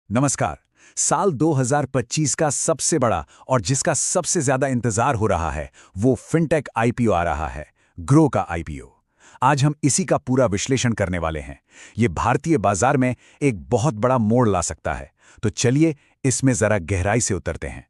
नमस्कार। साल 2025 का सबसे बड़ा और जिसका सबसे ज्यादा इंतजार हो रहा है वो फिनटेक आईपीओ आ रहा है, ग्रो का आईपीओ। आज हम इसी का पूरा विश्लेषण करने वाले हैं। ये भारतीय बाजार में एक बहुत बड़ा मोड़ ला सकता है, तो चलिए इसमें जरा गहराई से उतरते हैं।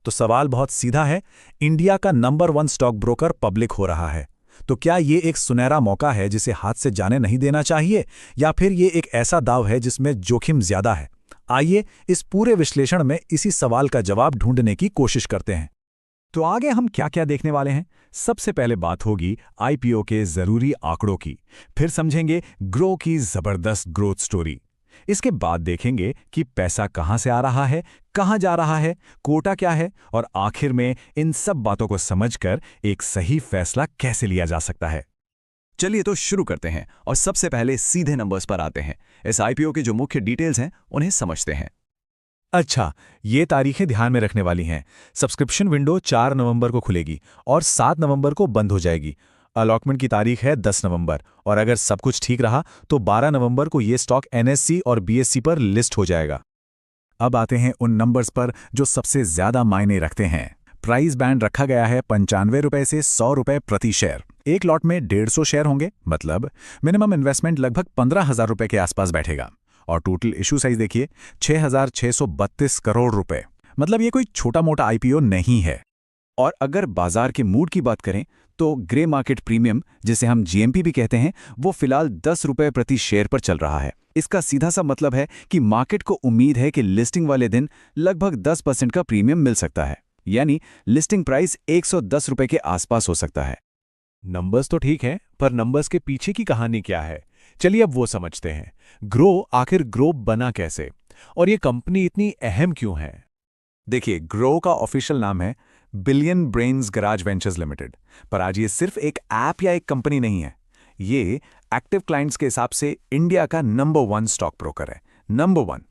तो सवाल बहुत सीधा है। इंडिया का नंबर 1 स्टॉक ब्रोकर पब्लिक हो रहा है, तो क्या ये एक सुनहरा मौका है जिसे हाथ से जाने नहीं देना चाहिए, या फिर ये एक ऐसा दाव है जिसमें जोखिम ज्यादा है? आइए इस पूरे विश्लेषण में इसी सवाल का जवाब ढूंढने की कोशिश करते हैं। तो आगे हम क्या क्या देखने वाले हैं? सबसे पहले बात होगी आईपीओ के जरूरी आंकड़ों की, फिर समझेंगे ग्रो की जबरदस्त ग्रोथ स्टोरी। इसके बाद देखेंगे कि पैसा कहां से आ रहा है, कहां जा रहा है, कोटा क्या है, और आखिर में इन सब बातों को समझकर एक सही फैसला कैसे लिया जा सकता है। चलिए तो शुरू करते हैं और सबसे पहले सीधे नंबर्स पर आते हैं। इस आईपीओ के जो मुख्य डिटेल्स हैं उन्हें समझते हैं। अच्छा, ये तारीखें ध्यान में रखने वाली हैं। सब्सक्रिप्शन विंडो 4 नवंबर को खुलेगी और 7 नवंबर को बंद हो जाएगी। अलॉटमेंट की तारीख है 10 नवंबर, और अगर सब कुछ ठीक रहा तो 12 नवंबर को ये स्टॉक एनएससी और बीएससी पर लिस्ट हो जाएगा। अब आते हैं उन नंबर्स पर जो सबसे ज्यादा मायने रखते हैं। प्राइस बैंड रखा गया है 95 रुपए से 100 रुपए प्रति शेयर। एक लॉट में 150 शेयर होंगे, मतलब मिनिमम इन्वेस्टमेंट लगभग 15,000 रुपए के आसपास बैठेगा। और टोटल इशू साइज देखिए, 6,632 करोड़ रुपए। मतलब ये कोई छोटा मोटा आईपीओ नहीं है। और अगर बाजार के मूड की बात करें तो ग्रे मार्केट प्रीमियम, जिसे हम जीएमपी भी कहते हैं, वो फिलहाल 10 रुपए प्रति शेयर पर चल रहा है। इसका सीधा सा मतलब है कि मार्केट को उम्मीद है कि लिस्टिंग वाले दिन लगभग 10% का प्रीमियम मिल सकता है, यानी लिस्टिंग प्राइस 110 रुपए के आसपास हो सकता है। नंबर्स तो ठीक है, पर नंबर्स के पीछे की कहानी क्या है? चलिए अब वो समझते हैं। ग्रो आखिर ग्रो बना कैसे, और ये कंपनी इतनी अहम क्यों है? देखिए, ग्रो का ऑफिशियल नाम है billion brains garage ventures limited, पर आज ये सिर्फ एक ऐप या एक कंपनी नहीं है। ये एक्टिव क्लाइंट्स के हिसाब से इंडिया का नंबर 1 स्टॉक ब्रोकर है। नंबर 1।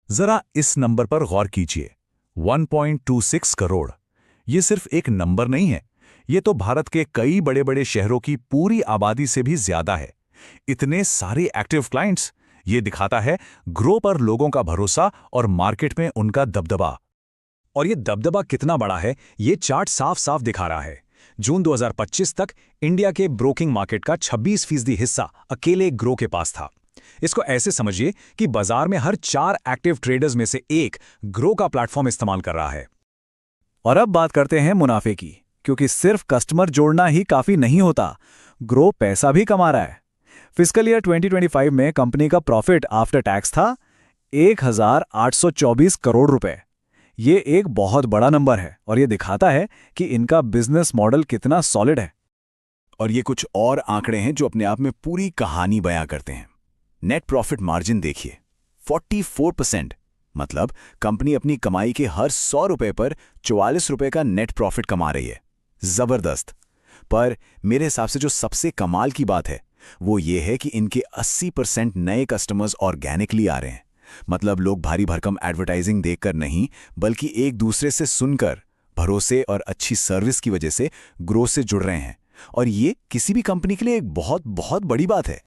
जरा इस नंबर पर गौर कीजिए, 1.26 करोड़। ये सिर्फ एक नंबर नहीं है, ये तो भारत के कई बड़े बड़े शहरों की पूरी आबादी से भी ज्यादा है। इतने सारे एक्टिव क्लाइंट्स, ये दिखाता है ग्रो पर लोगों का भरोसा और मार्केट में उनका दबदबा। और ये दबदबा कितना बड़ा है, ये चार्ट साफ साफ दिखा रहा है। जून 2025 तक इंडिया के ब्रोकिंग मार्केट का 26% हिस्सा अकेले ग्रो के पास था। इसको ऐसे समझिए कि बाजार में हर 4 एक्टिव ट्रेडर्स में से एक ग्रो का प्लेटफॉर्म इस्तेमाल कर रहा है। और अब बात करते हैं मुनाफे की, क्योंकि सिर्फ कस्टमर जोड़ना ही काफी नहीं होता, ग्रो पैसा भी कमा रहा है। फिस्कल ईयर 2025 में कंपनी का प्रॉफिट आफ्टर टैक्स था 1,824 करोड़ रुपए। ये एक बहुत बड़ा नंबर है, और ये दिखाता है कि इनका बिजनेस मॉडल कितना सॉलिड है। और ये कुछ और आंकड़े हैं जो अपने आप में पूरी कहानी बयां करते हैं। नेट प्रॉफिट मार्जिन देखिए, 44%। मतलब कंपनी अपनी कमाई के हर 100 रुपए पर 44 रुपए का नेट प्रॉफिट कमा रही है। जबरदस्त। पर मेरे हिसाब से जो सबसे कमाल की बात है वो ये है कि इनके 80% नए कस्टमर्स ऑर्गेनिकली आ रहे हैं। मतलब लोग भारी भरकम एडवर्टाइजिंग देखकर नहीं, बल्कि एक दूसरे से सुनकर, भरोसे और अच्छी सर्विस की वजह से ग्रो से जुड़ रहे हैं। और ये किसी भी कंपनी के लिए एक बहुत बहुत बड़ी बात है।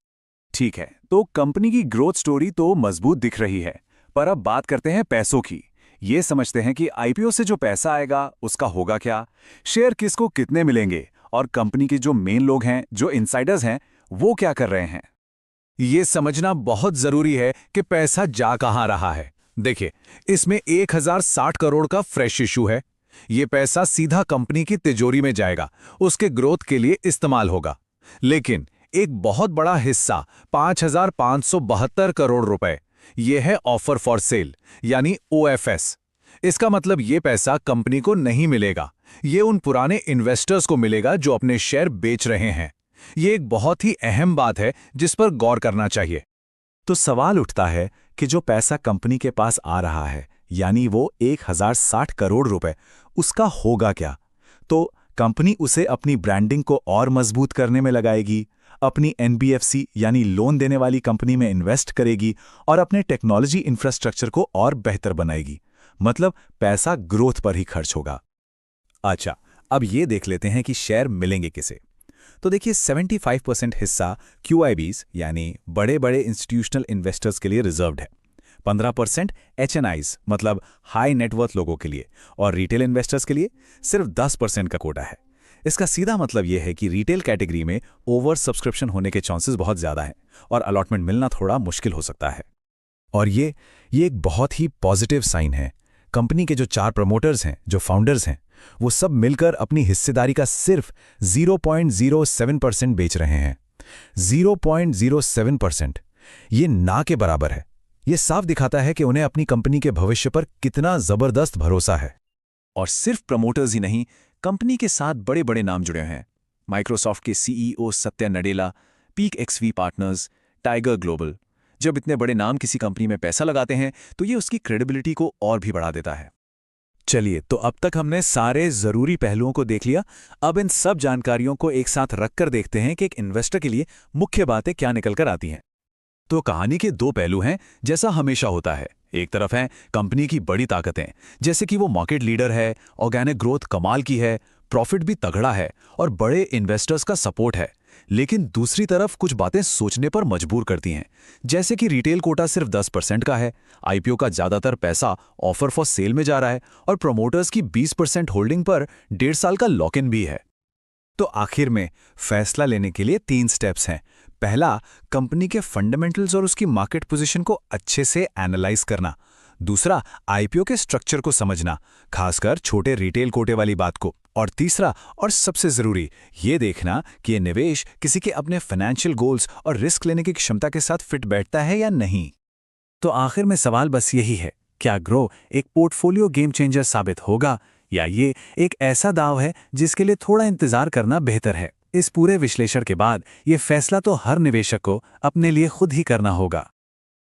ठीक है, तो कंपनी की ग्रोथ स्टोरी तो मजबूत दिख रही है, पर अब बात करते हैं पैसों की। ये समझते हैं कि आईपीओ से जो पैसा आएगा उसका होगा क्या, शेयर किसको कितने मिलेंगे, और कंपनी के जो मेन लोग हैं, जो इनसाइडर्स हैं, वो क्या कर रहे हैं। ये समझना बहुत जरूरी है कि पैसा जा कहां रहा है। देखिए, इसमें 1060 करोड़ का फ्रेश इशू है। ये पैसा सीधा कंपनी की तिजोरी में जाएगा, उसके ग्रोथ के लिए इस्तेमाल होगा। लेकिन एक बहुत बड़ा हिस्सा 5,572 करोड़ रुपए, ये है ऑफर फॉर सेल, यानी ओएफएस। इसका मतलब ये पैसा कंपनी को नहीं मिलेगा, ये उन पुराने इन्वेस्टर्स को मिलेगा जो अपने शेयर बेच रहे हैं। ये एक बहुत ही अहम बात है जिस पर गौर करना चाहिए। तो सवाल उठता है कि जो पैसा कंपनी के पास आ रहा है, यानी वो 1,060 करोड़ रुपए, उसका होगा क्या? तो कंपनी उसे अपनी ब्रांडिंग को और मजबूत करने में लगाएगी, अपनी एनबीएफसी यानी लोन देने वाली कंपनी में इन्वेस्ट करेगी, और अपने टेक्नोलॉजी इंफ्रास्ट्रक्चर को और बेहतर बनाएगी। मतलब पैसा ग्रोथ पर ही खर्च होगा। अच्छा, अब ये देख लेते हैं कि शेयर मिलेंगे किसे। तो देखिए, 75% हिस्सा क्यूआईबीज यानी बड़े बड़े इंस्टीट्यूशनल इन्वेस्टर्स के लिए रिजर्व्ड है। 15% HNIs मतलब हाई नेटवर्थ लोगों के लिए और रिटेल इन्वेस्टर्स के लिए सिर्फ 10% का कोटा है। इसका सीधा मतलब यह है कि रिटेल कैटेगरी में ओवर सब्सक्रिप्शन होने के चांसेस बहुत ज़्यादा हैं और अलॉटमेंट मिलना थोड़ा मुश्किल हो सकता है। और ये एक बहुत ही पॉजिटिव साइन है। कंपनी के जो 4 प्रमोटर्स हैं, जो फाउंडर्स हैं, वो सब मिलकर अपनी हिस्सेदारी का सिर्फ 0.07% बेच रहे हैं। 0.07%, ये ना के बराबर है। ये साफ दिखाता है कि उन्हें अपनी कंपनी के भविष्य पर कितना जबरदस्त भरोसा है। और सिर्फ प्रमोटर्स ही नहीं, कंपनी के साथ बड़े बड़े नाम जुड़े हैं। माइक्रोसॉफ्ट के CEO Satya Nadella, peak XV partners, tiger global. जब इतने बड़े नाम किसी कंपनी में पैसा लगाते हैं तो ये उसकी क्रेडिबिलिटी को और भी बढ़ा देता है। चलिए, तो अब तक हमने सारे जरूरी पहलुओं को देख लिया। अब इन सब जानकारियों को एक साथ रखकर देखते हैं कि एक इन्वेस्टर के लिए मुख्य बातें क्या निकलकर आती हैं। तो कहानी के 2 पहलू हैं, जैसा हमेशा होता है। एक तरफ है कंपनी की बड़ी ताकतें, जैसे कि वो मार्केट लीडर है, ऑर्गेनिक ग्रोथ कमाल की है, प्रॉफिट भी तगड़ा है और बड़े इन्वेस्टर्स का सपोर्ट है। लेकिन दूसरी तरफ कुछ बातें सोचने पर मजबूर करती हैं, जैसे कि रिटेल कोटा सिर्फ 10% का है, आईपीओ का ज्यादातर पैसा ऑफर फॉर सेल में जा रहा है और प्रमोटर्स की 20% होल्डिंग पर 1.5 साल का लॉक इन भी है। तो आखिर में फैसला लेने के लिए 3 स्टेप्स हैं। पहला, कंपनी के फंडामेंटल्स और उसकी मार्केट पोजीशन को अच्छे से एनालाइज करना। दूसरा, आईपीओ के स्ट्रक्चर को समझना, खासकर छोटे रिटेल कोटे वाली बात को। और तीसरा और सबसे जरूरी, ये देखना कि ये निवेश किसी के अपने फाइनेंशियल गोल्स और रिस्क लेने की क्षमता के साथ फिट बैठता है या नहीं। तो आखिर में सवाल बस यही है, क्या ग्रो एक पोर्टफोलियो गेम चेंजर साबित होगा या ये एक ऐसा दाव है जिसके लिए थोड़ा इंतजार करना बेहतर है? इस पूरे विश्लेषण के बाद ये फैसला तो हर निवेशक को अपने लिए खुद ही करना होगा।